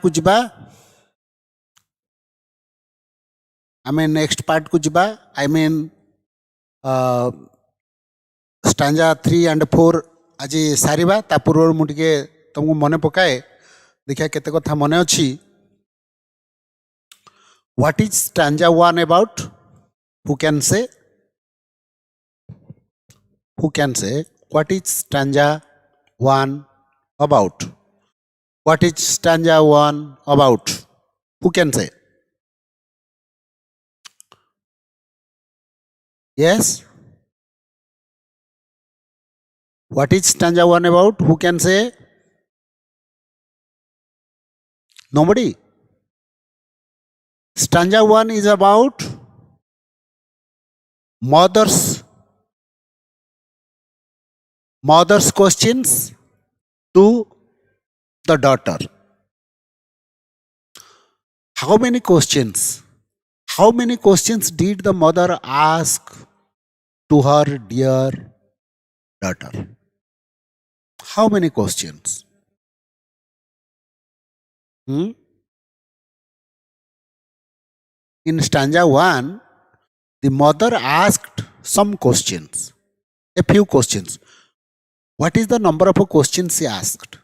को जिबा next part को जिबा स्टांजा 3 and 4 आज सारिबा ता पूर्व मु टिके तुमको मने पकाए देखिया केते कथा मने अछि. What is stanza 1 about? Who can say? Who can say? What is stanza 1 about? What is stanza 1 about? Who can say? Yes? What is stanza 1 about? Who can say? Nobody? Stanza 1 is about mother's questions to the daughter. How many questions? How many questions did the mother ask to her dear daughter? How many questions? In stanza 1, the mother asked some questions, a few questions. What is the number of questions she asked?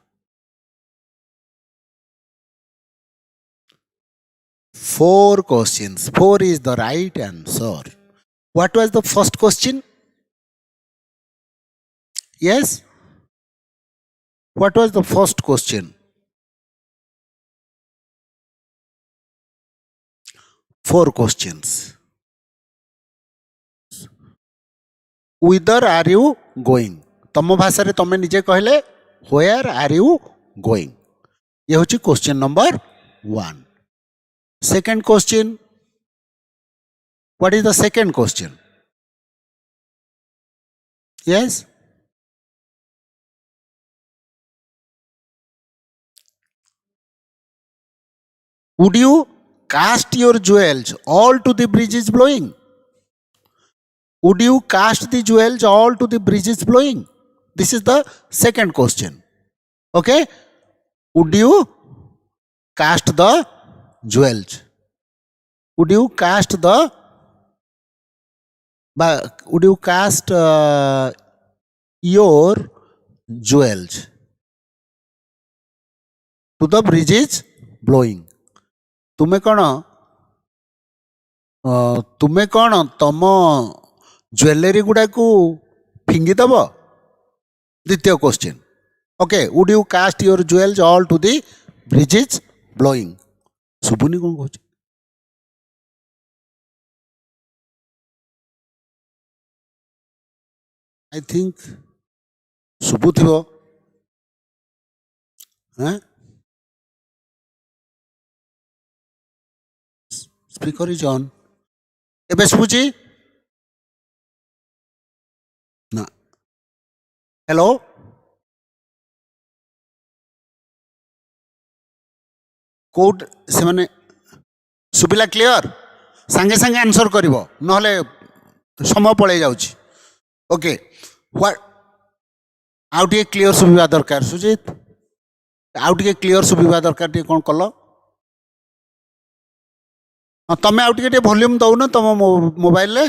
4 questions. 4 is the right answer. What was the first question? Yes? What was the first question? 4 questions. Whither are you going? तम भाषा रे तमे निजे कहले where are you going? ये होची question number 1. Second question. What is the second question? Yes? Would you cast your jewels all to the breezes blowing? Would you cast the jewels all to the breezes blowing? This is the second question. Okay? Would you cast the jewels? Would you cast your jewels to the breezes blowing? तुमे कौन तम jewellery गुड़ा को फिंगी दब. द्वितीय question. Okay. Would you cast your jewels all to the breezes blowing? शुभुनी कौन कहूँ? आई थिंक शुभु थो. Speaker is on. एबे शुभुची ना. हेलो. कोड से माने सुबिला क्लियर? संगे संगे आंसर करिवो नहले समय पळे जाउची. Okay. What out a clear सुबिवा दरकार. सुजित आउट ए क्लियर सुबिवा दरकार. टे कोन कलो? तमें आउट के वॉल्यूम दौ न तुम मोबाइल ले.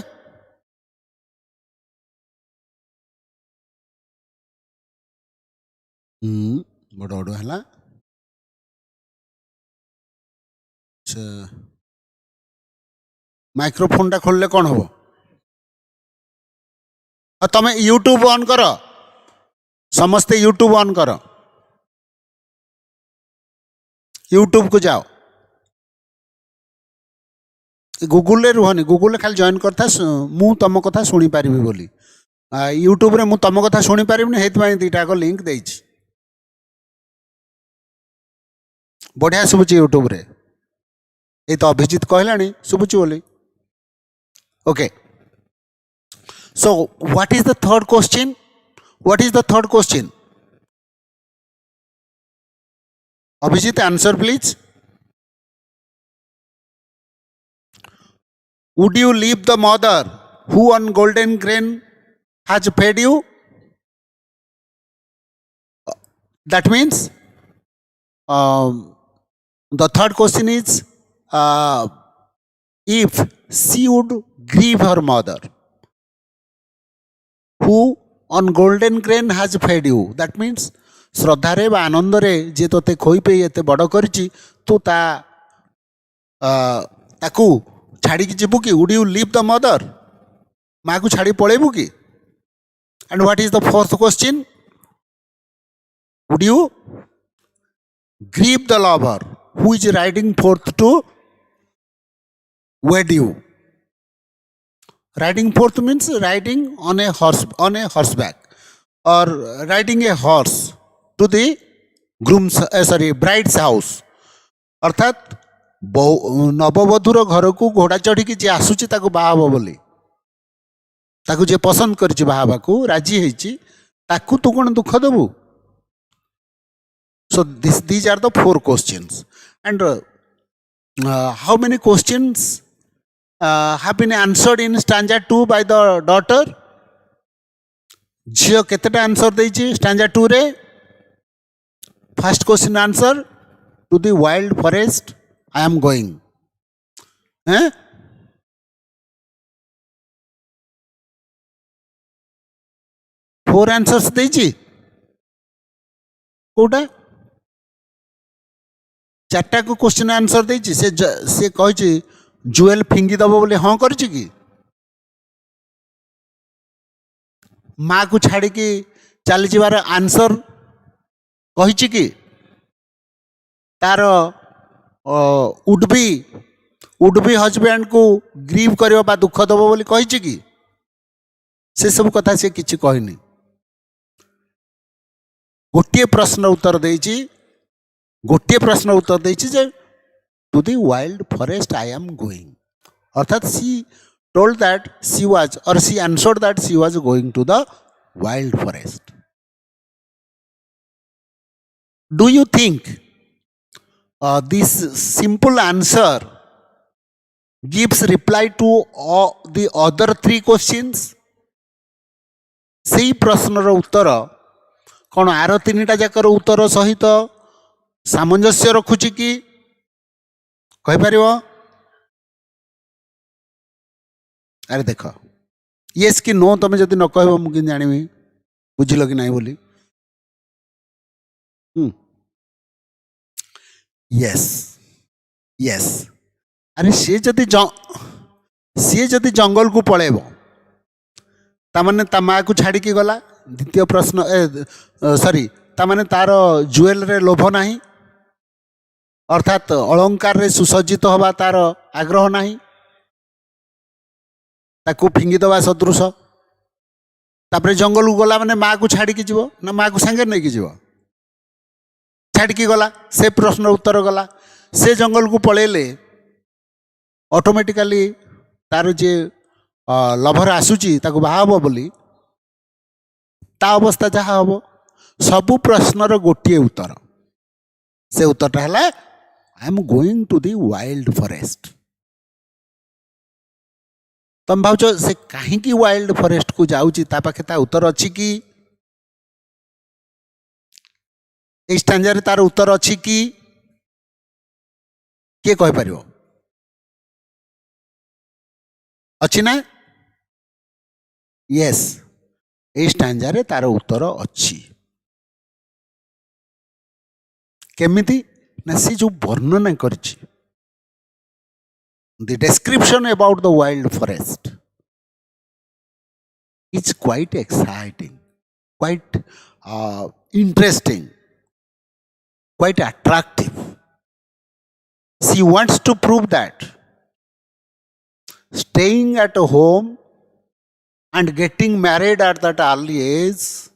बड़ बड़ है. माइक्रोफोन टा खोलले कौन हम? तमें यूट्यूब ऑन कर. समस्ते यूट्यूब ऑन कर. यूट्यूब को जाओ. गूगल रे रुहनी. गूगल रे खाली जॉइन करता मु तुम कथा शुणी पारि बोली. यूट्यूब रे मु तुम कथा शुणी पारिबनी. हेतु दुईटा लिंक देछि. बढ़िया शुभुची यूट्यूब रे. ये तो अभिजीत कहलानी शुभुची बोली. Okay. So what is the third question? What is the third question? Abhijeet answer please. Would you leave the mother who on golden grain has fed you? That means The third question is, if she would grieve her mother, who on golden grain has fed you, that means ଶ୍ରଦ୍ଧାରେ ବା ଆନନ୍ଦରେ ଯିଏ ତୋତେ ଖୋଇ ପେଇ ଏତେ ବଡ଼ କରିଛି, ତୁ ତାକୁ ଛାଡ଼ିକି ଯିବୁ କି? would you leave the mother? ମାକୁ ଛାଡ଼ି ପଳେଇବୁ କି? And what is the fourth question? Would you grieve the lover who is riding forth to wed you? Riding forth means riding on a horseback, or riding a horse to the bride's house. अर्थात नववधूर घर को घोड़ा चढ़ी जी आसूची ताको बाहाबो बोली, ताको जे पसंद करछि बाहाबाकू राजी हेछि, ताकू तू कोन दुख देबू? So these are the four questions. And how many questions have been answered in stanza 2 by the daughter? झियो केतेटा आंसर देछि stanza 2 रे? First question answer, to the wild forest I am going. 4 answers देछि कोटा? 4टा को question answer देछि से कहिछि जुएल फिंगी दबो बोले हाँ करछि कि? माँ को छाड़ी की चली जीवार आंसर कहिछि कि? तार वुड बी हजबैंड को ग्रीव करियो बा दुख दबो बोली कहिछि कि? से सब कथा से किछि कहिनी। गोटे प्रश्न उत्तर देछि जे to the wild forest I am going, अर्थात सी told that she answered that she was going to the wild forest. Do you think this simple answer gives reply to all the other 3 questions? सेही प्रश्नर उत्तर कौन are 3टा जाकर उत्तर सहित सामंजस्य रखुची कि? कहि परिबो? अरे देख, येस कि नो तुम जदि न कहब मुझे जानी बुझल कि नहीं बोली? यस। अरे सी जदि जंगल को पलैब तामाने ता माँ को छाड़ी की गला। द्वितीय प्रश्न सॉरी, तामाने तार जुएल रे लोभ नहीं, अर्थात अलंकार रे सुसज्जित हवा तार आग्रह नहीं, ताकू फिंगी दवा सदृश। तापरे जंगल को गला माने माँ को छाड़ी की जीव ना माँ को सांगे नहीं की जीव? छाड़ी की गला, से प्रश्न उत्तर गला। से जंगल को पळेले ऑटोमेटिकली तार जे लभर आसुची ताकू बाहाबो बोली ता अवस्था जहाँ हम सबु प्रश्नर गोटे उत्तर, से उत्तरटा है I am going to the wild forest. तुम भावच से कहीं वाइल्ड फॉरेस्ट को जाऊँगी ता पाखे ता उत्तर अच्छी कि? ए स्टांजारे तार उत्तर अच्छी कि? किए कहि परिबो? अच्छी ना? यस, ए स्टांजारे तार उत्तर अच्छी। केमिति ना सी जो वर्णना करछि, the description about the wild forest is quite exciting, quite interesting, quite attractive. She wants to prove that staying at home and getting married at that early age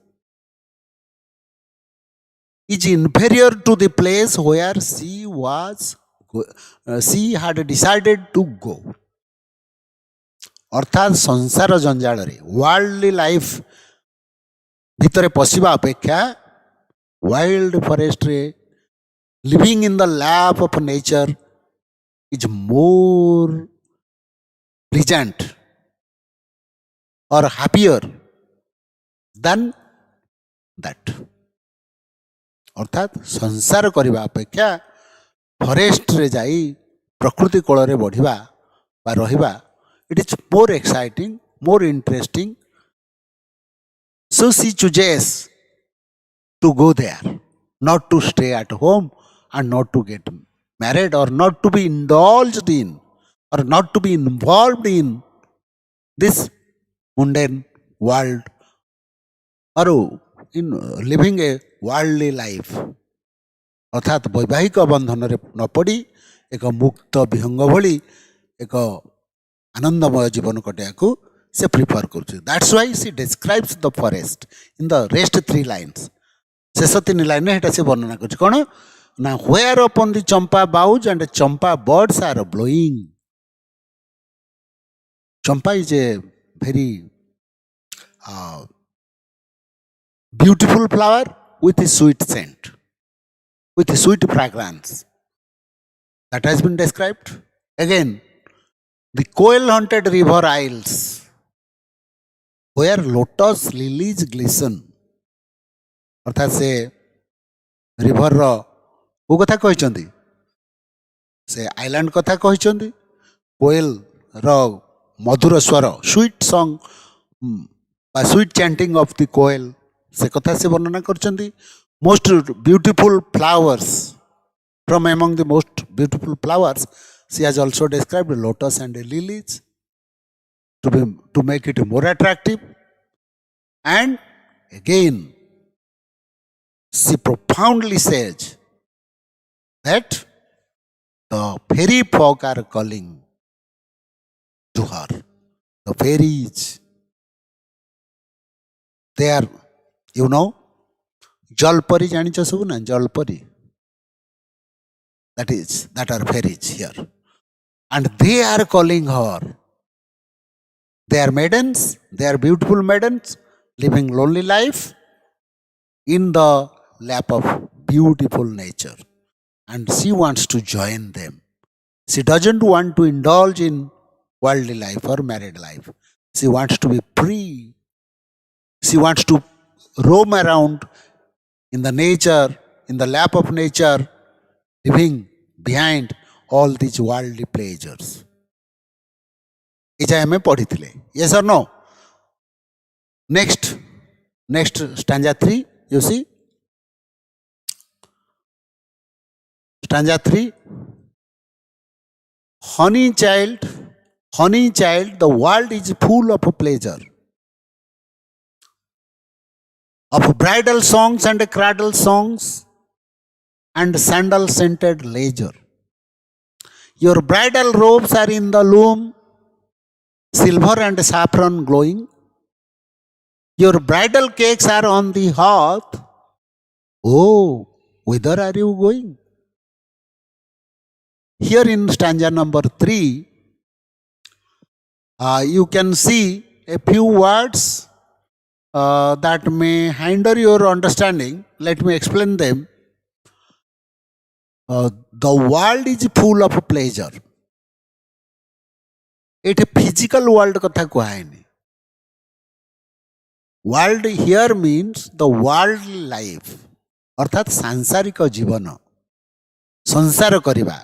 is inferior to the place where she had decided to go. अर्थात संसार जंजाल रे worldly life भितरे पशिबा अपेक्षा wild forest रे living in the lap of nature is more pleasant और happier than that. अर्थात संसार करने अपेक्षा ଫରେଷ୍ଟରେ ଯାଇ ପ୍ରକୃତି କୋଳରେ ବଢ଼ିବା ବା ରହିବା, it is more exciting, more interesting. So she chooses to go there, not to stay at home and not to get married or not to be indulged in or not to be involved in this mundane world or in living a worldly life. ଅର୍ଥାତ୍ ବୈବାହିକ ବନ୍ଧନରେ ନ ପଡ଼ି ଏକ ମୁକ୍ତ ବିହଙ୍ଗ ଭଳି ଏକ ଆନନ୍ଦମୟ ଜୀବନ କଟାଇବାକୁ ସେ ପ୍ରିଫର କରୁଛି. That's Y C ଡେସ୍କ୍ରାଇବ୍ସ the forest in the rest 3 lines. ଶେଷ 3 ଲାଇନରେ ସେଟା ସେ ବର୍ଣ୍ଣନା କରୁଛି କ'ଣ ନା, whereupon the champa boughs and champa birds are blowing. Champa is a very beautiful flower with a sweet scent, with a sweet fragrance. That has been described. Again, the coal-haunted river isles, where lotus lilies glisten. अर्थात से river रो को कथा कहचंदी, से island कथा कहचंदी. कोयल रो मधुर स्वर, sweet song बा sweet chanting of the koel, से कथा से वर्णना करचंदी. Most beautiful flowers, from among the most beautiful flowers she has also described lotus and lilies to make it more attractive. And again she profoundly says that the fairy folk are calling to her. The fairies, they are, you know, jalpari janicha sabu na, jalpari, that are fairies here, and they are calling her. They are maidens, they are beautiful maidens living lonely life in the lap of beautiful nature, and she wants to join them. She doesn't want to indulge in worldly life or married life. She wants to be free. She wants to roam around in the nature, in the lap of nature, living behind all these worldly pleasures. इजा हमें पढ़ी थिले. Yes or no? Next stanza 3, you see, stanza 3, honey child, the world is full of pleasure, of bridal songs and cradle songs and sandal scented leisure. Your bridal robes are in the loom, silver and saffron glowing. Your bridal cakes are on the hearth. Oh, whither are you going? Here in stanza number 3, you can see a few words that may hinder your understanding. Let me explain them. The world is full of pleasure. It physical world कथा कहनी. World here means the worldly life, अर्थात सांसारिक जीवन, संसार करिबा,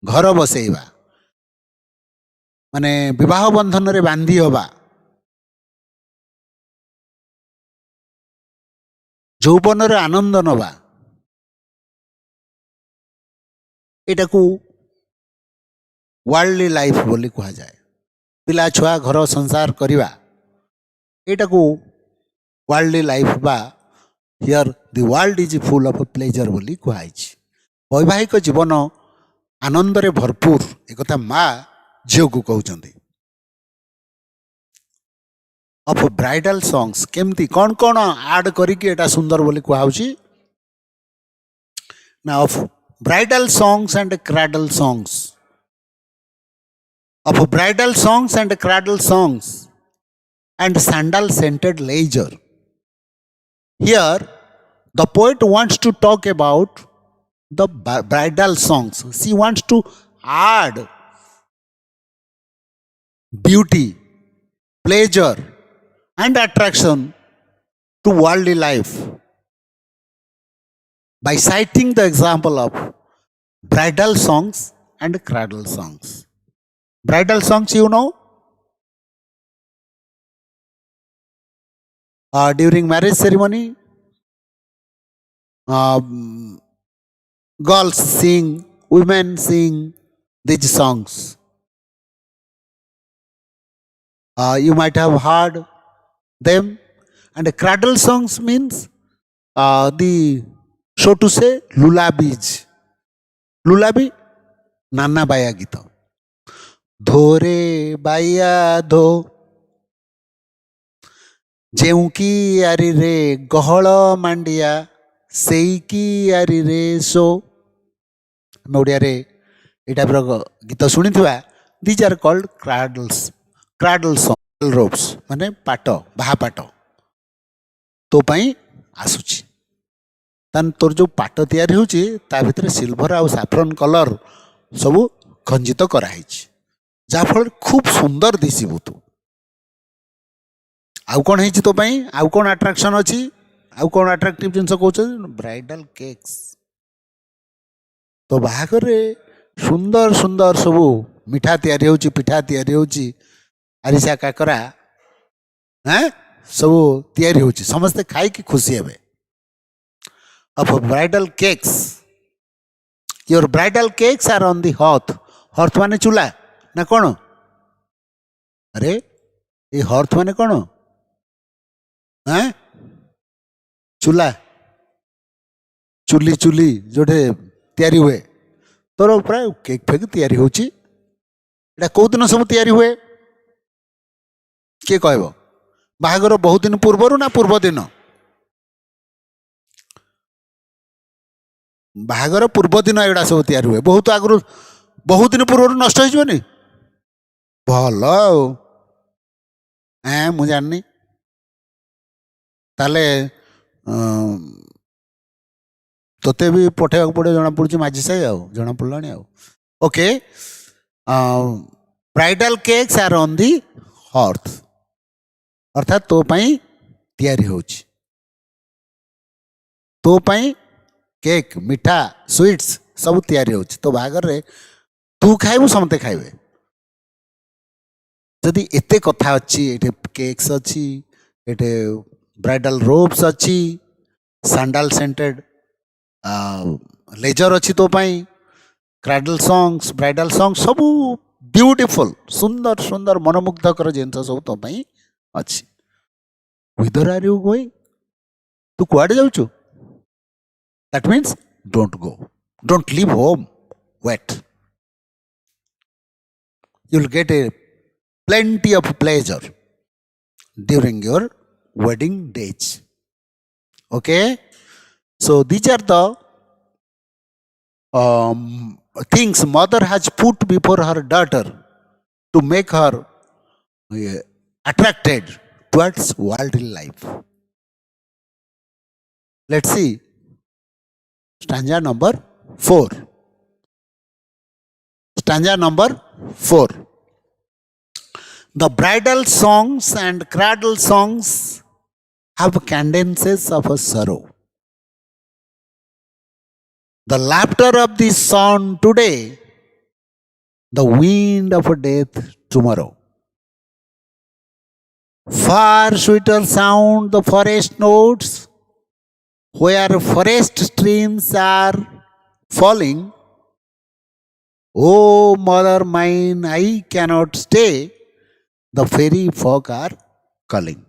घर बसेइबा, माने विवाह बंधन रे बांधी होबा, যৌবন रे आनंद नबा, एटा को वर्ल्डली लाइफ बोली कहा जाए. पिला छुआ घर संसार करिबा, एटा को वर्ल्डली लाइफ बा here the world is full of pleasure बोली कहा. वैवाहिक जीवन आनंद रे भरपूर, एक कथा माँ झील को कहते. ऑफ ब्राइडल सॉन्ग्स केमती कौन कौन आड करिकी एटा सुंदर बोली कहा. ना of bridal songs and cradle songs, of bridal songs and cradle songs and sandal scented leisure. Here the poet wants to talk about the bridal songs. She wants to add beauty, pleasure and attraction to worldly life by citing the example of bridal songs and cradle songs. Bridal songs, you know, during marriage ceremony, um, girls sing, women sing these songs. You might have heard them. And cradle songs means the, so to say, lullabies. Lullaby, Nana Baya Gita. Dhore Baya Dho, ଯେଉଁକି ଆରିରେ ଗହଳ ମାଣ୍ଡିଆ ସେଇକି ଆରିରେ show. ଆମେ ଓଡ଼ିଆରେ ଏଇ ଟାଇପ୍ର ଗୀତ ଶୁଣିଥିବା। These are called କ୍ରାଡଲ୍ସ, cradle ସଙ୍ଗ, ରୋପ୍ସ ମାନେ ପାଟ, ବାହା ପାଟ ତୋ ପାଇଁ ଆସୁଛି। ତାହେଲେ ତୋର ଯେଉଁ ପାଟ ତିଆରି ହେଉଛି ତା ଭିତରେ ସିଲଭର ଆଉ ସାଫ୍ରନ୍ କଲର୍ ସବୁ ଖଞ୍ଜିତ କରାହେଇଛି, ଯାହାଫଳରେ ଖୁବ୍ ସୁନ୍ଦର ଦିଶିବୁ ତୁ। ଆଉ କ'ଣ ହେଇଛି ତୋ ପାଇଁ? ଆଉ କ'ଣ ଆଟ୍ରାକ୍ସନ୍ ଅଛି? ଆଉ କ'ଣ ଆଟ୍ରାକ୍ଟିଭ ଜିନିଷ କହୁଛନ୍ତି? Bridal cakes. ତୋ ବାହାଘରରେ ସୁନ୍ଦର ସୁନ୍ଦର ସବୁ ମିଠା ତିଆରି ହେଉଛି, ପିଠା ତିଆରି ହେଉଛି, ଆରିସା କାକରା ସବୁ ତିଆରି ହେଉଛି, ସମସ୍ତେ ଖାଇକି ଖୁସି ହେବେ। Of bridal cakes, your bridal cakes are on the hearth. Hearth माने चूल्हा ना कौन? अरे ये hearth माने कौन? चूल्हा, चुली चुली जोटे तैयारी हुए तोर प्राय केक फेक तैयारी होची। एटा कौ दिन सब तैयारी हुए किए कहब? बाहागर बहुत दिन पूर्वर ना पूर्व दिन? बाहागर पूर्व दिन एगुड़ा सब तैयारी हुए। बहुत आगु बहुत दिन पूर्व नष्ट होनी भल मु जानी ताले तोते भी पठेवा पड़े जना पड़ी माझी साई जना पड़ा okay. Bridal cakes are on the hearth, अर्थात तो पाई तैयारी होची। तो पाई केक मिठा स्वीट्स सब तैयारी होची। तो बागर रे तू खाइबू समते खाइबे। जदि एते कथा अच्छी, एटे केक्स अच्छी, एटे ब्राइडल रोब्स अच्छी, सैंडल सेंटेड लेजर अच्छी तो पाई, क्राडल सॉन्ग्स, ब्राइडल सॉन्ग सब ब्यूटीफुल सुंदर सुंदर मनमुग्धकर जिनस सब तो पाई अच्छी। whither are you going? तू कुआडे जाउछु? That means don't go, don't leave home wet. You'll get a plenty of pleasure during your wedding days. Okay, so these are the things mother has put before her daughter to make her attracted towards worldly life. Let's see stanza number 4. Stanza number 4. The bridal songs and cradle songs have cadences of a sorrow. The laughter of the sun today, the wind of death tomorrow. Far sweeter sound the forest notes, where forest streams are falling. Oh, mother mine, I cannot stay, the fairy folk are calling.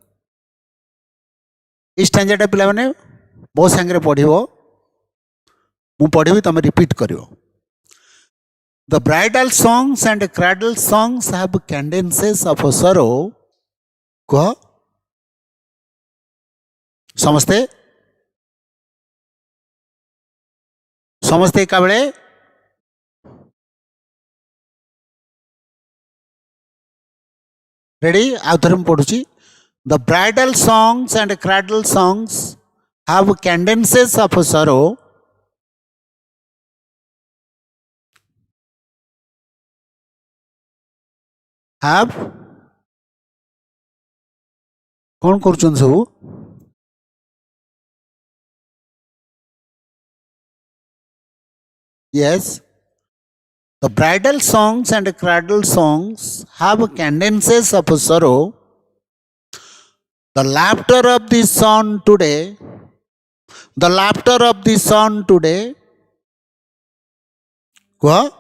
इस स्टैंजाटा पिला माने बहुत सांगे पढ़िबो, मु पढ़िबी तमे repeat करियो। The bridal songs and cradle songs have cadences of sorrow. कह समस्ते समस्ते एका बेले रेडी आउ थरे पढ़ुची। The bridal songs and cradle songs have cadences of sorrow. Have कौन करुचन सब? Yes. The bridal songs and cradle songs have cadences of sorrow. The laughter of the sun today, the laughter of the sun today, what?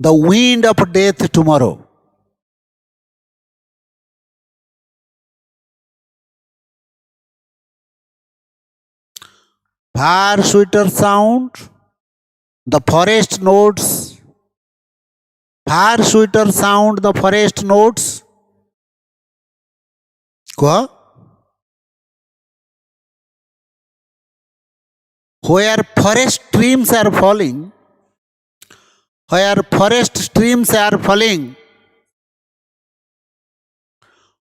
The wind of death tomorrow. Far sweeter sound, the forest notes. Far sweeter sound, the forest notes. What? Where forest streams are falling, where forest streams are falling.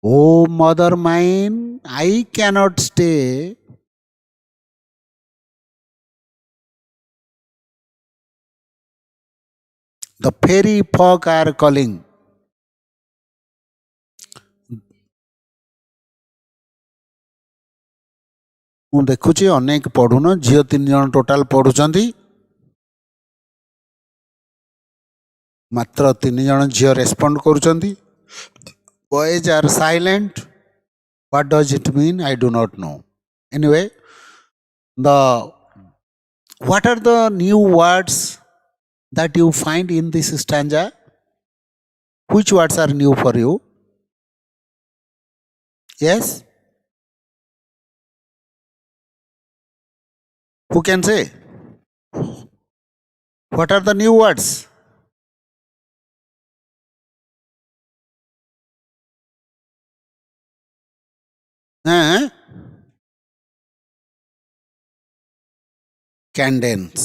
Oh, mother mine, I cannot stay. The fairy folk are calling. ମୁଁ ଦେଖୁଛି ଅନେକ ପଢୁନ, ଝିଅ 3 ଜଣ total ପଢୁଛନ୍ତି, ମାତ୍ର 3 ଜଣ ଝିଅ respond କରୁଛନ୍ତି. Boys are silent. What does it mean? I do not know. Anyway, what are the new words that you find in this stanza? Which words are new for you? Yes? Who can say? What are the new words? Cadence.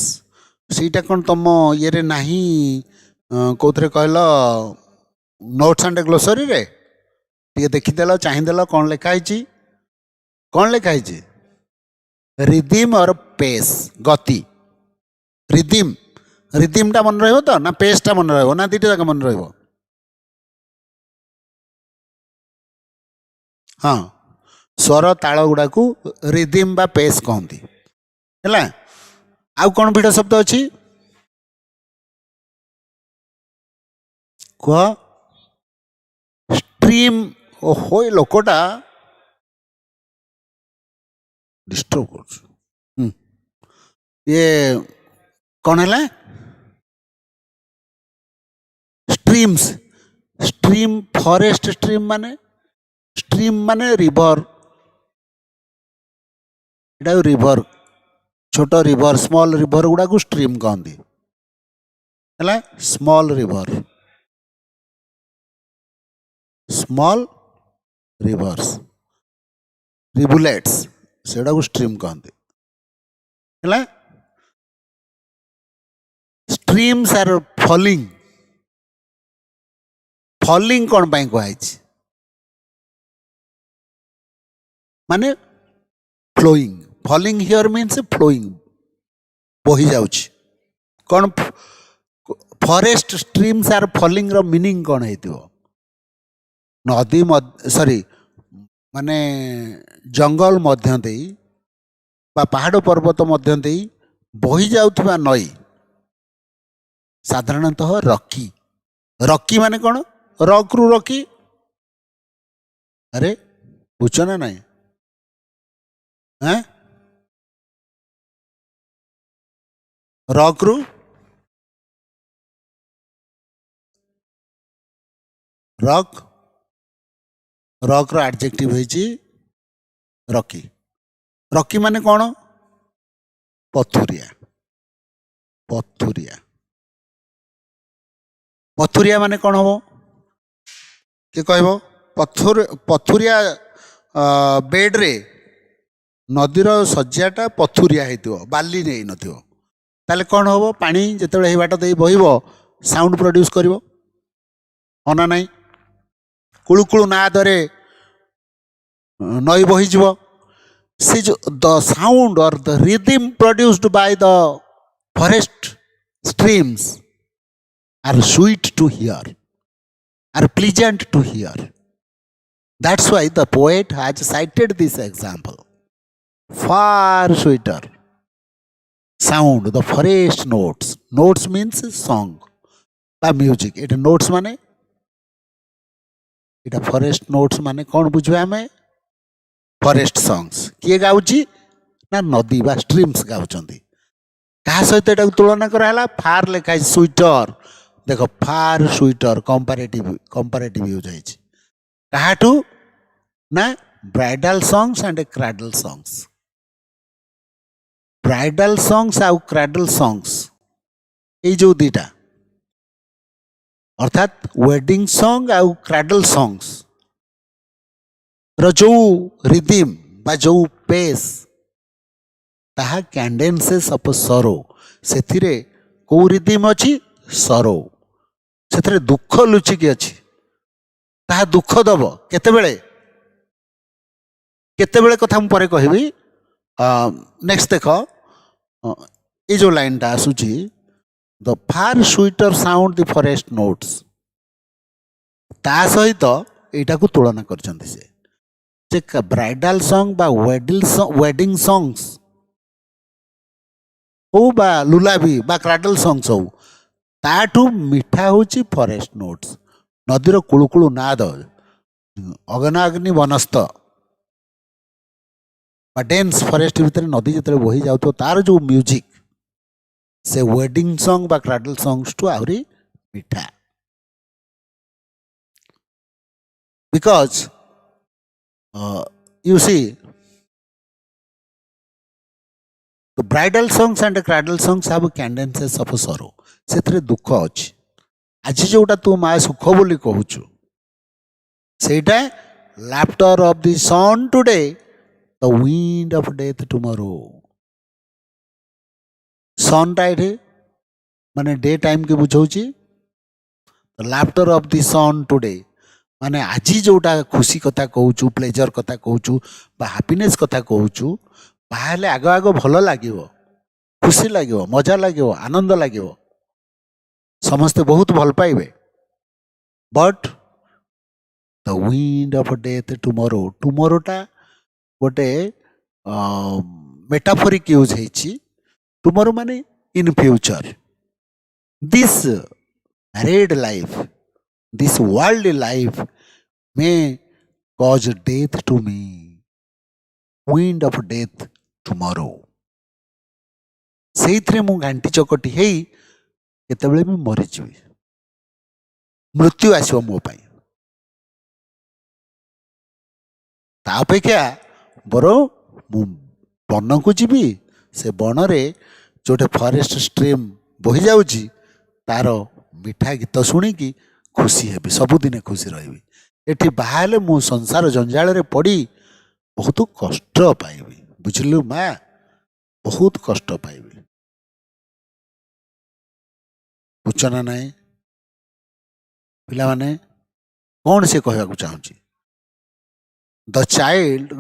ସେଇଟା କ'ଣ ତମ ଇଏରେ ନାହିଁ? କୋଉଥିରେ କହିଲ? Notes and ଗ୍ଲୋସରୀରେ ଟିକେ ଦେଖିଦେଲ, ଚାହିଁଦେଲ କ'ଣ ଲେଖା ହେଇଛି? କ'ଣ ଲେଖା ହେଇଛି? ରିଦିମ୍ ଅର ପେସ୍, ଗତି. ରିଦିମ୍ଟା ମନେ ରହିବ ତ, ନା ପେସ୍ଟା ମନେ ରହିବ, ନା ଦୁଇଟା ଯାକ ମନେ ରହିବ? ହଁ, ସ୍ୱର ତାଳ ଗୁଡ଼ାକୁ ରିଦିମ୍ ବା ପେସ୍ କହନ୍ତି. ହେଲା, ଆଉ କ'ଣ ଭିଡ଼ ଶବ୍ଦ ଅଛି କୁହ? ଷ୍ଟ୍ରିମ୍. ଓହୋ, ଏ ଲୋକଟା ଡିଷ୍ଟର୍ବ କରୁଛୁ. ଇଏ କ'ଣ ହେଲା? ଷ୍ଟ୍ରିମ୍ସ. ଷ୍ଟ୍ରିମ୍, ଫରେଷ୍ଟ ଷ୍ଟ୍ରିମ୍ ମାନେ ରିଭର. ଏଇଟା ରିଭର, ଛୋଟ ରିଭର, ସ୍ମଲ ରିଭର ଗୁଡ଼ାକୁ ଷ୍ଟ୍ରିମ୍ କହନ୍ତି. ହେଲା, ସ୍ମଲ ରିଭର, ସ୍ମଲ ରିଭର୍ସ, ରିଭୁଲେଟ୍ସ, ସେଗୁଡ଼ାକୁ ଷ୍ଟ୍ରିମ୍ କହନ୍ତି. ହେଲା, ଷ୍ଟ୍ରିମ୍ସ ଆର୍ ଫଲିଂ. ଫଲିଂ କ'ଣ ପାଇଁ କୁହାଯାଇଛି? ମାନେ flowing. Falling here means flowing, ବହି ଯାଉଛି. କ'ଣ ଫରେଷ୍ଟ ଷ୍ଟ୍ରିମ୍ସ ଆର୍ ଫଲିଂର ମିନିଂ କ'ଣ ହେଇଥିବ? ନଦୀ ମାନେ ଜଙ୍ଗଲ ମଧ୍ୟ ଦେଇ ବା ପାହାଡ଼ ପର୍ବତ ମଧ୍ୟ ଦେଇ ବହି ଯାଉଥିବା ନଈ ସାଧାରଣତଃ ରକି. ରକି ମାନେ କ'ଣ? ରକ୍ରୁ ରକି. ଆରେ ବୁଝୁଛ ନା ନାଇଁ? ରକ୍ରୁ ରକ୍ର ଆଡଜେକ୍ଟିଭ ହେଇଛି ରକି. ରକି ମାନେ କ'ଣ? ପଥୁରିଆ. ପଥୁରିଆ. ପଥୁରିଆ ମାନେ କ'ଣ ହବ? କିଏ କହିବ? ପଥୁରିଆ ବେଡ୍ରେ ନଦୀର ଶଯ୍ୟାଟା ପଥୁରିଆ ହେଇଥିବ, ବାଲି ନେଇନଥିବ. ତାହେଲେ କ'ଣ ହବ? ପାଣି ଯେତେବେଳେ ଏହି ବାଟ ଦେଇ ବହିବ ସାଉଣ୍ଡ ପ୍ରଡ୍ୟୁସ୍ କରିବ, ଅନା ନାହିଁ? କୁଳୁକୁଳୁ ନାଦରେ ନଈ ବହିଯିବ. ସେ ଯେଉଁ the sound or the rhythm produced by the forest streams are sweet to hear, are pleasant to hear. That's why the poet has cited this example. Far sweeter sound, the forest notes. Notes means song বা music. এটা notes মানে এটা forest notes ମାନେ କ'ଣ ବୁଝିବା ଆମେ? Forest songs. କିଏ ଗାଉଛି? ନା ନଦୀ ବା streams ଗାଉଛନ୍ତି। କାହା ସହିତ ଏଟାକୁ ତୁଳନା କରାହେଲା? ଫାର ଲେଖା ହେଇଛି ସୁଇଟର। ଦେଖ ଫାର ସୁଇଟର କମ୍ପାରେଟିଭ ୟୁଜ୍ ହେଇଛି। କାହାଠୁ? ନା ବ୍ରାଇଡାଲ ସଙ୍ଗସ୍ ଆଣ୍ଡ କ୍ରାଡଲ ସଙ୍ଗସ୍। ବ୍ରାଇଡାଲ ସଙ୍ଗସ୍ ଆଉ କ୍ରାଡଲ ସଙ୍ଗସ୍ ଏଇ ଯୋଉ ଦିଟା ଅର୍ଥାତ୍ ୱେଡିଂ ସଙ୍ଗ ଆଉ କ୍ରାଡଲ ସଙ୍ଗସ୍ ର ଯୋଉ ରିଦିମ୍ ବା ଯୋଉ ପେସ୍ ତାହା କ୍ୟାଡେନ୍ସେସ୍ ଅଫ୍ ସରୋ। ସେଥିରେ କୋଉ ରିଦିମ୍ ଅଛି? ସରୋ। ସେଥିରେ ଦୁଃଖ ଲୁଚିକି ଅଛି। ତାହା ଦୁଃଖ ଦବ କେତେବେଳେ? କେତେବେଳେ କଥା ମୁଁ ପରେ କହିବି। ନେକ୍ସଟ ଦେଖ ଏଇ ଯୋଉ ଲାଇନଟା ଆସୁଛି, ଦ ଫାର ସୁଇଟର ସାଉଣ୍ଡ ଦି ଫରେଷ୍ଟ ନୋଟ୍ସ, ତା ସହିତ ଏଇଟାକୁ ତୁଳନା କରିଛନ୍ତି ସେ ଯେ ବ୍ରାଇଡାଲ ସଙ୍ଗ ବା ୱେଡିଂ ସଙ୍ଗସ୍ ହଉ ବା ଲୁଲାବି ବା କ୍ରାଡଲ ସଙ୍ଗସ୍ ହଉ, ତାଠୁ ମିଠା ହେଉଛି ଫରେଷ୍ଟ ନୋଟ୍ସ। ନଦୀର କୁଳୁକୁଳୁ ନାଦ, ଅଗ୍ନାଗ୍ନି ବନସ୍ତ ବା ଡେନ୍ସ ଫରେଷ୍ଟ ଭିତରେ ନଦୀ ଯେତେବେଳେ ବହି ଯାଉଥିବ ତାର ଯୋଉ ମ୍ୟୁଜିକ୍ ସେ ୱେଡିଂ ସଙ୍ଗ ବା କ୍ରାଡଲ ସଙ୍ଗସ୍ଠୁ ଆହୁରି ମିଠା। Because you see, the bridal songs and the cradle songs have cadences of sorrow. ସେଥିରେ ଦୁଃଖ ଅଛି। ଆଜି ଯୋଉଟା ତୁ ମା ସୁଖ ବୋଲି କହୁଛୁ ସେଇଟା laughter of the sun today, the wind of death tomorrow. ସନ୍ଟା ଏଠି ମାନେ ଡେ ଟାଇମ୍ କି ବୁଝଉଛି। Laughter of the sun today ମାନେ ଆଜି ଯୋଉଟା ଖୁସି କଥା କହୁଛୁ, ପ୍ଲେଜର କଥା କହୁଛୁ ବା ହାପିନେସ୍ କଥା କହୁଛୁ, ବାହାହେଲେ ଆଗ ଆଗ ଭଲ ଲାଗିବ, ଖୁସି ଲାଗିବ, ମଜା ଲାଗିବ, ଆନନ୍ଦ ଲାଗିବ, ସମସ୍ତେ ବହୁତ ଭଲ ପାଇବେ। But the wind of death tomorrow, ଟୁମରୋଟା ଗୋଟେ ମେଟାଫୋରିକ୍ ୟୁଜ୍ ହେଇଛି। ଟୁମରୋ ମାନେ in future. This married life, this worldly life may cause death to me, wind of death tomorrow। ସେଇଥିରେ ମୁଁ ଘାଣ୍ଟି ଚକଟି ହେଇ କେତେବେଳେ ବି ମରିଯିବି, ମୃତ୍ୟୁ ଆସିବ ମୋ ପାଇଁ। ତା ଅପେକ୍ଷା ବରଂ ମୁଁ ବନକୁ ଯିବି, ସେ ବନରେ ଯୋଉଠି ଫରେଷ୍ଟ ଷ୍ଟ୍ରିମ୍ ବହି ଯାଉଛି ତାର ମିଠା ଗୀତ ଶୁଣିକି ଖୁସି ହେବି, ସବୁଦିନେ ଖୁସି ରହିବି। ଏଠି ବାହା ହେଲେ ମୁଁ ସଂସାର ଜଞ୍ଜାଳରେ ପଡ଼ି ବହୁତ କଷ୍ଟ ପାଇବି। ବୁଝିଲୁ ମା, ବହୁତ କଷ୍ଟ ପାଇବି। ବୁଝଛ ନା ନାହିଁ ପିଲାମାନେ? କ'ଣ ସେ କହିବାକୁ ଚାହୁଁଛି?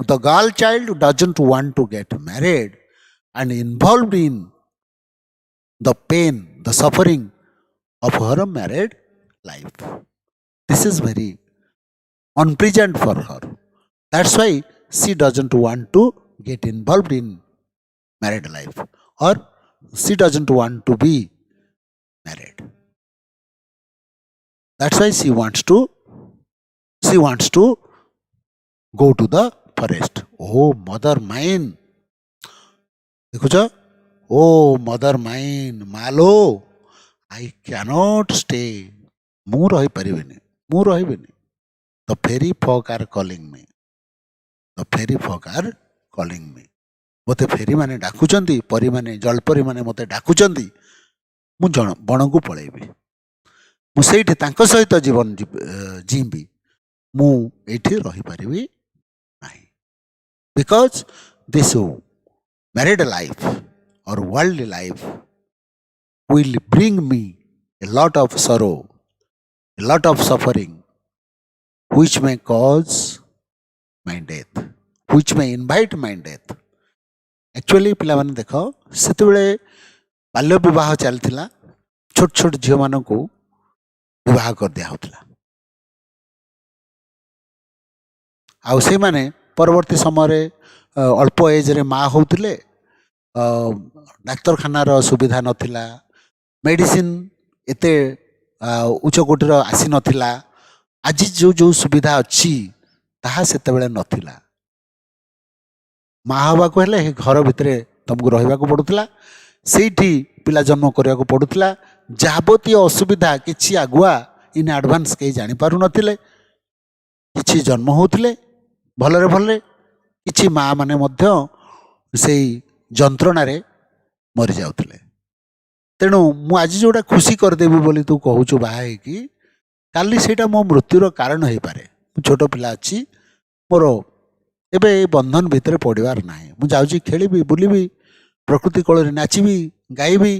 The girl child doesn't want to get married and involved in the pain, the suffering of her married life. This is very unpleasant for her. That's why she doesn't want to get involved in married life, or she doesn't want to be married. That's why she wants to go to the forest. Oh mother mine, ଦେଖୁଛ? Oh mother mine, ମାଲୋ, I cannot stay, ମୁଁ ରହିପାରିବିନି, ମୁଁ ରହିବିନି। The fairy folk are calling me, the fairy folk are calling me। ମୋତେ ଫେରି ମାନେ ଡାକୁଛନ୍ତି, ପରୀମାନେ, ଜଳପରୀ ମାନେ ମୋତେ ଡାକୁଛନ୍ତି, ମୁଁ ବଣକୁ ପଳେଇବି, ମୁଁ ସେଇଠି ତାଙ୍କ ସହିତ ଜୀବନ ଜିଇବି, ମୁଁ ଏଇଠି ରହିପାରିବି ନାହିଁ। Because this married life or worldly life will bring me a lot of sorrow, a lot of suffering, which may cause my death, which may invite my death। Actually ପିଲାମାନେ ଦେଖ, ସେତେବେଳେ ବାଲ୍ୟ ବିବାହ ଚାଲିଥିଲା, ଛୋଟ ଛୋଟ ଝିଅମାନଙ୍କୁ ବିବାହ କରିଦିଆ ହେଉଥିଲା। ଆଉ ସେମାନେ ପରବର୍ତ୍ତୀ ସମୟରେ ଅଳ୍ପ ଏଜ୍ରେ ମା ହେଉଥିଲେ, ଡାକ୍ତରଖାନାର ସୁବିଧା ନଥିଲା, ମେଡ଼ିସିନ ଏତେ ଉଚ୍ଚ କୋଟିର ଆସିନଥିଲା। ଆଜି ଯେଉଁ ଯେଉଁ ସୁବିଧା ଅଛି ତାହା ସେତେବେଳେ ନଥିଲା। ମା ହେବାକୁ ହେଲେ ଘର ଭିତରେ ତୁମକୁ ରହିବାକୁ ପଡ଼ୁଥିଲା, ସେଇଠି ପିଲା ଜନ୍ମ କରିବାକୁ ପଡ଼ୁଥିଲା। ଯାବତୀୟ ଅସୁବିଧା କିଛି ଆଗୁଆ ଇନ୍ ଆଡ଼ଭାନ୍ସ କେହି ଜାଣିପାରୁନଥିଲେ। କିଛି ଜନ୍ମ ହେଉଥିଲେ ଭଲରେ ଭଲରେ, କିଛି ମା ମାନେ ମଧ୍ୟ ସେଇ ଯନ୍ତ୍ରଣାରେ ମରିଯାଉଥିଲେ। ତେଣୁ ମୁଁ ଆଜି ଯେଉଁଟା ଖୁସି କରିଦେବି ବୋଲି ତୁ କହୁଛୁ ବାହା ହେଇକି, କାଲି ସେଇଟା ମୋ ମୃତ୍ୟୁର କାରଣ ହେଇପାରେ। ମୁଁ ଛୋଟ ପିଲା ଅଛି, ମୋର ଏବେ ଏ ବନ୍ଧନ ଭିତରେ ପଡ଼ିବାର ନାହିଁ। ମୁଁ ଯାଉଛି ଖେଳିବି, ବୁଲିବି, ପ୍ରକୃତି କୋଳରେ ନାଚିବି, ଗାଇବି,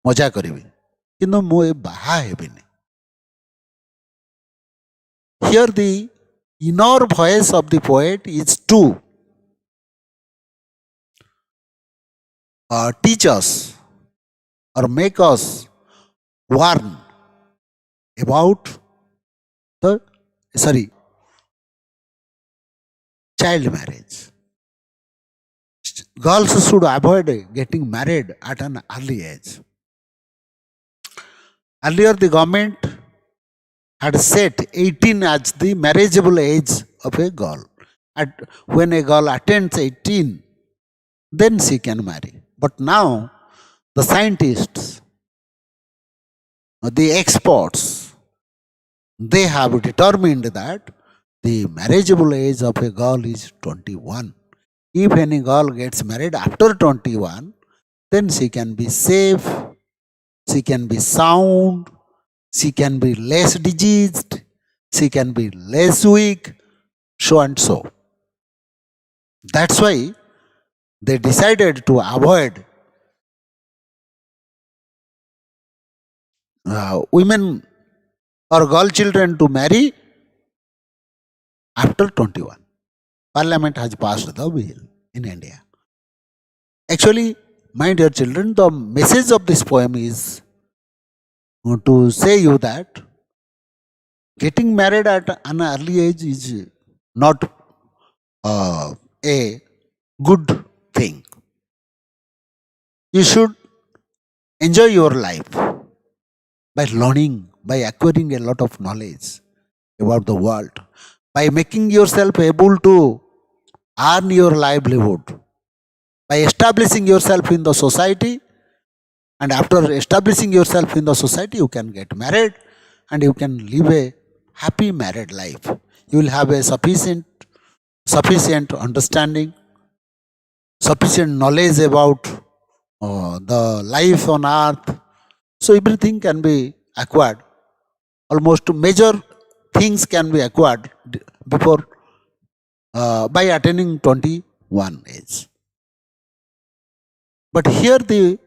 ମଜା କରିବି, କିନ୍ତୁ ମୁଁ ଏ ବାହା ହେବିନି। Here the inner voice of the poet is to teach us or make us warn about the child marriage. Girls should avoid getting married at an early age. Earlier the government had set 18 as the marriageable age of a girl. When a girl attains 18, then she can marry. But now the scientists, the experts, they have determined that the marriageable age of a girl is 21. If any girl gets married after 21, then she can be safe, she can be sound, she can be less diseased, she can be less weak, so and so. That's why they decided to avoid women or girl children to marry after 21. Parliament has passed the bill in India. Actually, my dear children, the message of this poem is to say you that getting married at an early age is not a good thing. You should enjoy your life by learning, by acquiring a lot of knowledge about the world, by making yourself able to earn your livelihood, by establishing yourself in the society. And after establishing yourself in the society, you can get married and you can live a happy married life. You will have a sufficient understanding, sufficient knowledge about the life on earth. So everything can be acquired. Almost major things can be acquired before by attaining 21 age. But here the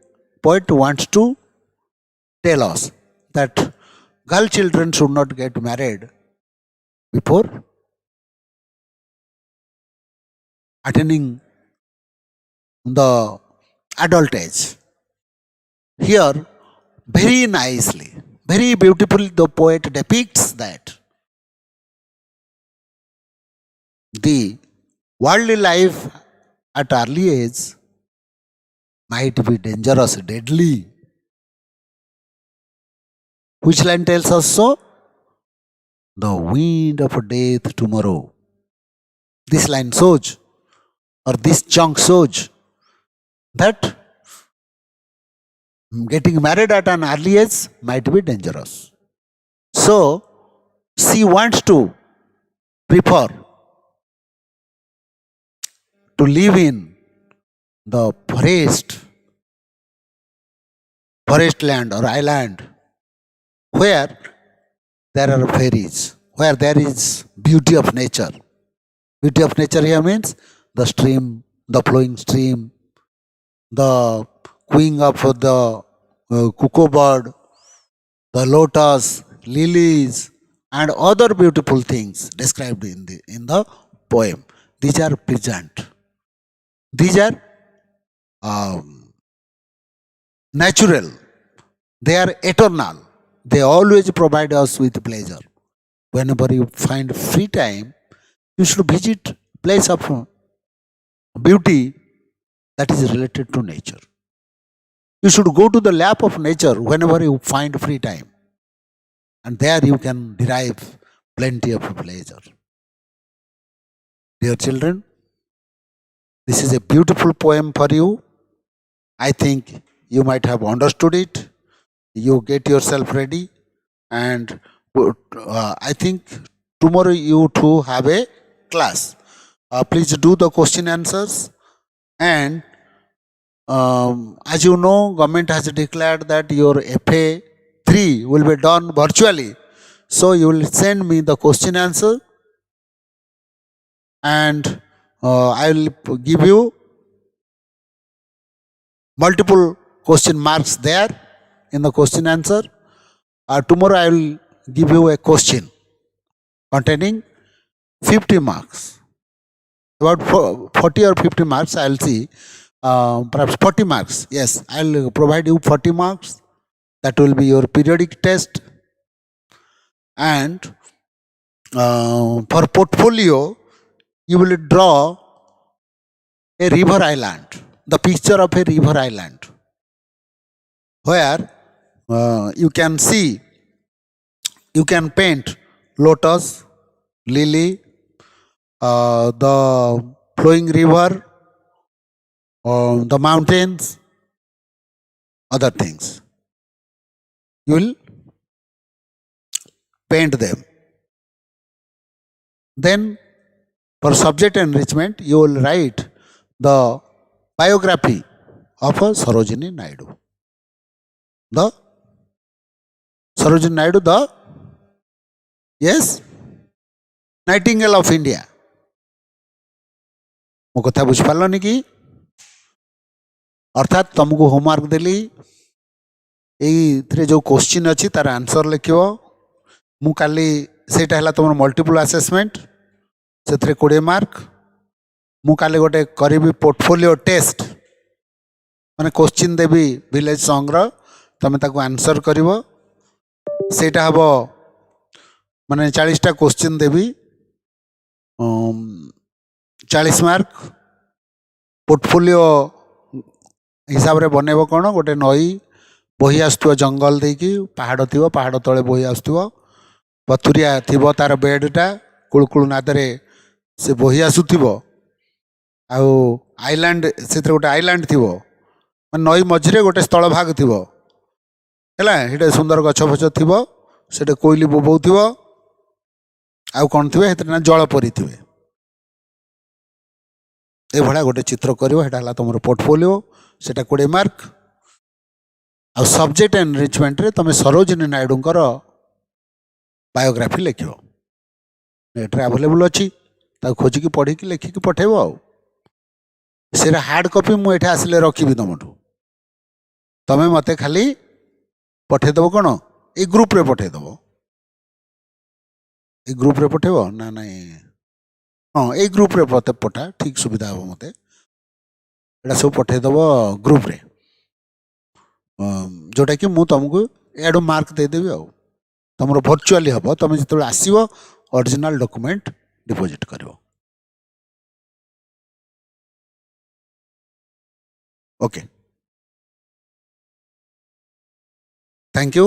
poet wants to tell us that girl children should not get married before attaining the adult age. Here, very nicely, very beautifully, the poet depicts that the worldly life at early age might be dangerous, deadly. Which line tells us so? The wind of death tomorrow. This line shows, or this chunk shows, that getting married at an early age might be dangerous. So, she wants to prefer to live in the forest land or island where there are fairies, where there is beauty of nature. Beauty of nature here means the stream, the flowing stream, the cooing of the cuckoo bird, the lotus, lilies, and other beautiful things described in the poem. These are present. These are natural. They are eternal. They always provide us with pleasure. Whenever you find free time, You should visit place of beauty that is related to nature. You should go to the lap of nature whenever you find free time. And there you can derive plenty of pleasure. Dear children, this is a beautiful poem for you. I think you might have understood it. You get yourself ready, and I think tomorrow you too have a class. Please do the question answers, and as you know, government has declared that your FA 3 will be done virtually. So you will send me the question answer, and I will give you multiple question marks there in the question answer. Tomorrow I will give you a question containing 50 marks. About 40 or 50 marks I will see. Perhaps 40 marks. Yes, I will provide you 40 marks. That will be your periodic test. And for portfolio, you will draw a river island, the picture of a river island, where you can see, you can paint lotus, lily, the flowing river, the mountains, other things. You will paint them. Then, for subject enrichment, you will write the biography of Sarojini Naidu. The Sarojini Naidu, the yes, Nightingale of India. ମୋ କଥା ବୁଝିପାରିଲନି କି? ଅର୍ଥାତ୍ ତମକୁ homework ଦେଲି, ଏଇଥିରେ ଯେଉଁ question ଅଛି ତାର ଆନ୍ସର ଲେଖିବ। ମୁଁ କାଲି ସେଇଟା ହେଲା ତୁମର ମଲ୍ଟିପୁଲ୍ ଆସେସମେଣ୍ଟ, ସେଥିରେ 20 ମାର୍କ। ମୁଁ କାଲି ଗୋଟେ କରିବି ପୋର୍ଟଫୋଲିଓ ଟେଷ୍ଟ, ମାନେ କୋଶ୍ଚିନ୍ ଦେବି ଭିଲେଜ ସଙ୍ଗର, ତମେ ତାକୁ ଆନ୍ସର କରିବ। ସେଇଟା ହେବ ମାନେ 40ଟା କୋଶ୍ଚିନ୍ ଦେବି, 40 ମାର୍କ। ପୋର୍ଟଫୋଲିଓ ହିସାବରେ ବନେଇବ କ'ଣ? ଗୋଟେ ନଈ ବହି ଆସୁଥିବ ଜଙ୍ଗଲ ଦେଇକି, ପାହାଡ଼ ଥିବ, ପାହାଡ଼ ତଳେ ବହି ଆସୁଥିବ, ପଥୁରିଆ ଥିବ ତାର ବେଡ଼ଟା, କୁଳୁକୁଳୁ ନାଦରେ ସେ ବହି ଆସୁଥିବ। ଆଉ ଆଇଲାଣ୍ଡ, ସେଥିରେ ଗୋଟେ ଆଇଲାଣ୍ଡ ଥିବ, ମାନେ ନଈ ମଝିରେ ଗୋଟେ ସ୍ଥଳଭାଗ ଥିବ ହେଲା। ସେଠି ସୁନ୍ଦର ଗଛ ଫଛ ଥିବ, ସେଠି କୋଇଲି ବୋବଉଥିବ, ଆଉ କ'ଣ ଥିବେ ସେଥିରେ ନା ଜଳ ପରିଥିବେ। ଏଭଳିଆ ଗୋଟେ ଚିତ୍ର କରିବ, ସେଟା ହେଲା ତୁମର ପୋର୍ଟଫୋଲିଓ, ସେଟା 20 ମାର୍କ। ଆଉ ସବଜେକ୍ଟ ଏନରିଚମେଣ୍ଟରେ ତୁମେ ସରୋଜିନୀ ନାଇଡୁଙ୍କର ବାୟୋଗ୍ରାଫି ଲେଖିବ। ଏଠାରେ ଆଭେଲେବୁଲ୍ ଅଛି, ତାକୁ ଖୋଜିକି ପଢ଼ିକି ଲେଖିକି ପଠାଇବ। ଆଉ ସେଇଟା ହାର୍ଡ଼ କପି ମୁଁ ଏଠି ଆସିଲେ ରଖିବି ତୁମଠୁ। ତମେ ମୋତେ ଖାଲି ପଠାଇଦେବ କ'ଣ? ଏଇ ଗ୍ରୁପରେ ପଠାଇଦେବ। ଏଇ ଗ୍ରୁପରେ ପଠାଇବ ନା ନାଇଁ? ହଁ, ଏଇ ଗ୍ରୁପରେ ପଠା, ଠିକ୍ ସୁବିଧା ହେବ ମୋତେ। ଏଇଟା ସବୁ ପଠାଇଦେବ ଗ୍ରୁପରେ, ଯେଉଁଟାକି ମୁଁ ତୁମକୁ ଏଆଡ଼ୁ ମାର୍କ ଦେଇଦେବି। ଆଉ ତୁମର ଭର୍ଚୁଆଲି ହେବ, ତୁମେ ଯେତେବେଳେ ଆସିବ ଅରିଜିନାଲ ଡକୁମେଣ୍ଟ ଡିପୋଜିଟ୍ କରିବ। Okay, thank you.